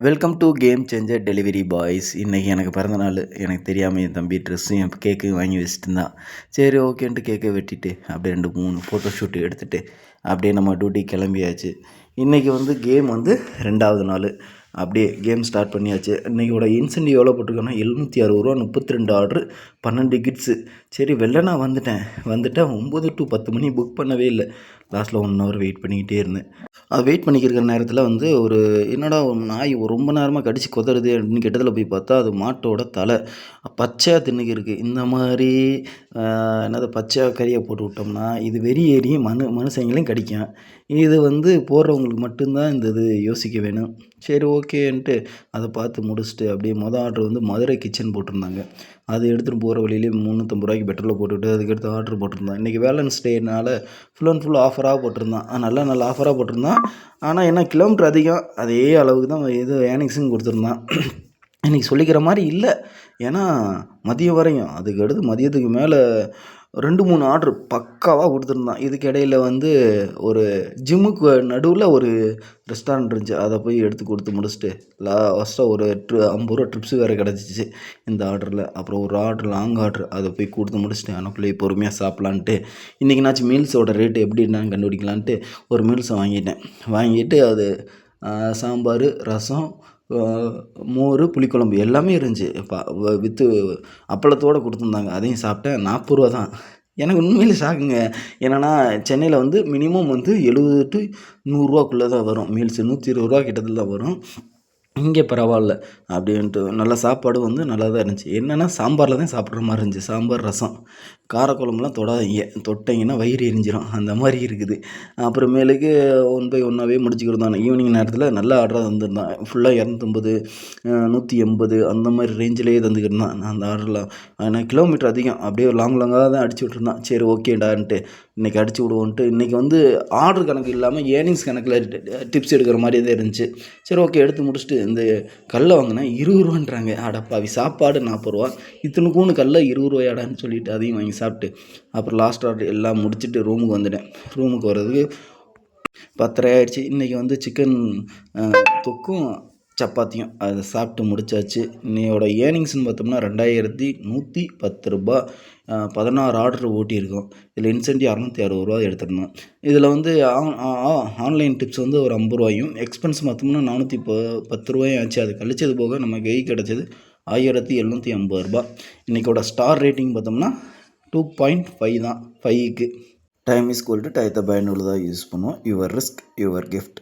Welcome to game changer delivery boys. இன்றைக்கி எனக்கு பிறந்த நாள். எனக்கு தெரியாமல் என் தம்பி ட்ரெஸ்ஸும் என் கேக்கு வாங்கி வச்சுட்டு இருந்தான். சரி ஓகேன்ட்டு கேக்கை வெட்டிட்டு அப்படியே 2-3 ஃபோட்டோ ஷூட்டு எடுத்துகிட்டு அப்படியே நம்ம டியூட்டி கிளம்பியாச்சு. இன்றைக்கி கேம் 2வது நாள். அப்படியே கேம் ஸ்டார்ட் பண்ணியாச்சு. இன்றைக்கோட இன்சென்டிவ் எவ்வளோ போட்டிருக்கோன்னா 760 ரூபா, 32 ஆர்டரு, 12 கிட்ஸு. சரி வெள்ளனா வந்துட்டேன் 9 to 10 மணி புக் பண்ணவே இல்லை. லாஸ்ட்டில் 1 ஹவர் வெயிட் பண்ணிக்கிட்டே இருந்தேன். அது வெயிட் பண்ணிக்கிற நேரத்தில் ஒரு என்னடா நாய் ரொம்ப நேரமாக கடிச்சு கொதறுது அப்படின்னு கெட்டதில் போய் பார்த்தா அது மாட்டோட தலை பச்சையாக தின்னுக்கிருக்கு. இந்த மாதிரி என்னது பச்சையாக கறியை போட்டு விட்டோம்னா இது வெறி ஏறி மனுஷங்களையும் கடிக்கும். இது போடுறவங்களுக்கு மட்டும்தான் இந்த இது யோசிக்க வேணும். சரி ஓகேன்ட்டு அதை பார்த்து முடிச்சுட்டு அப்படியே ஆர்டர் மதுரை கிச்சன் போட்டிருந்தாங்க. அது எடுத்துகிட்டு போகிற வழியிலே 350 ரூபாய்க்கு பெட்ரோலில் போட்டுவிட்டு அதுக்கடுத்து ஆர்டர் போட்டிருந்தான். இன்றைக்கி வேலன்ஸ் டேனால் ஃபுல் அண்ட் ஃபுல் ஆஃபராக போட்டிருந்தான். நல்ல ஆஃபராக போட்டிருந்தான். ஆனால் என்ன கிலோமீட்டர் அதிகம், அதே அளவுக்கு தான் இது ஏர்னிங்ஸும் கொடுத்துருந்தான். இன்றைக்கி சொல்லிக்கிற மாதிரி இல்லை. ஏன்னா மதியம் வரையும் அதுக்கு மதியத்துக்கு மேலே 2-3 ஆர்டர் பக்காவாக கொடுத்துருந்தான். இதுக்கு இடையில் ஒரு ஜிம்முக்கு நடுவில் ஒரு ரெஸ்டாரண்ட் இருந்துச்சு. அதை போய் எடுத்து கொடுத்து முடிச்சுட்டு லாஸ்ட்டாக ஒரு 50 ரூபா ட்ரிப்ஸு வேறு கிடச்சிச்சு இந்த ஆர்டரில். அப்புறம் ஒரு ஆர்டர் லாங் ஆர்டர் அதை போய் கொடுத்து முடிச்சுட்டு எனக்குள்ளேயே பொறுமையாக சாப்பிட்லான்ட்டு இன்றைக்கினாச்சும் மீல்ஸோட ரேட்டு எப்படி என்னன்னு கண்டுபிடிக்கலான்ட்டு ஒரு மீல்ஸை வாங்கிட்டு அது சாம்பார், ரசம், மோர், புளிக்குழம்பு எல்லாமே இருந்துச்சு. வித்து அப்பளத்தோடு கொடுத்துருந்தாங்க. அதையும் சாப்பிட்டேன். 40 ரூபா தான். எனக்கு உண்மையிலே ஷாக்குங்க. என்னென்னா சென்னையில் மினிமம் 70 to 100 ரூபாக்குள்ளே தான் வரும் மீல்ஸு. 120 ரூபா கிட்டத்தில் தான் வரும். இங்கே பரவாயில்ல அப்படின்ட்டு நல்ல சாப்பாடு நல்லா தான் இருந்துச்சு. என்னென்னா சாம்பாரில் தான் சாப்பிட்ற மாதிரி இருந்துச்சு. சாம்பார், ரசம், காரக்குழம்புலாம் தொட்டிங்கன்னா வயிறு எரிஞ்சிடும் அந்த மாதிரி இருக்குது. அப்புறமேலுக்கு 1 by 1ஆகவே முடிச்சுக்கிருந்தான். ஈவினிங் நேரத்தில் நல்ல ஆர்டராக தந்துருந்தான். ஃபுல்லாக 250, 180 அந்த மாதிரி ரேஞ்சிலேயே தந்துக்கிருந்தான். நான் அந்த ஆர்டரில் ஏன்னா கிலோமீட்டர் அதிகம் அப்படியே லாங்காக தான் அடிச்சு விட்ருந்தான். சரி ஓகேடான்ட்டு இன்றைக்கி அடிச்சு விடுவோன்ட்டு இன்றைக்கி ஆர்டர் கணக்கு இல்லாமல் ஏர்னிங்ஸ் கணக்கில் டிப்ஸ் எடுக்கிற மாதிரி தான் இருந்துச்சு. சரி ஓகே எடுத்து முடிச்சுட்டு இந்த கல்லை வாங்கினேன் 20 ரூபான்றாங்க. அடப்பாவி சாப்பாடு 40 ரூபா, இத்தனைக்கூன்னு கல்லை 20 ரூபாயாடான்னு சொல்லிட்டு அதையும் வாங்கி சாப்பிட்டு அப்புறம் லாஸ்ட் ஆர்டர் எல்லாம் முடிச்சுட்டு ரூமுக்கு வந்துட்டேன். ரூமுக்கு வர்றதுக்கு 10:30 ஆகிடுச்சு. இன்றைக்கி சிக்கன் தொக்கும் சப்பாத்தியும் அதை சாப்பிட்டு முடித்தாச்சு. இன்னையோட ஏர்னிங்ஸ்னு பார்த்தோம்னா 2110 ரூபா, 16 ஆர்டர் ஓட்டியிருக்கோம். இதில் இன்சென்டிவ் 660 ரூபா எடுத்துருந்தோம். இதில் ஆன்லைன் டிப்ஸ் ஒரு 50 ரூபாயும், எக்ஸ்பென்ஸ் பார்த்தோம்னா 410 ரூபாயும் ஆச்சு. அது கழிச்சது போக நம்ம கை கிடச்சது 1750 ரூபா. இன்றைக்கோட ஸ்டார் ரேட்டிங் பார்த்தோம்னா 2.5 தான். 5க்கு டைம் இஸ் ஈக்குவல் டு டயத்தை பயனுள்ளதாக யூஸ் பண்ணுவோம். Your risk your gift.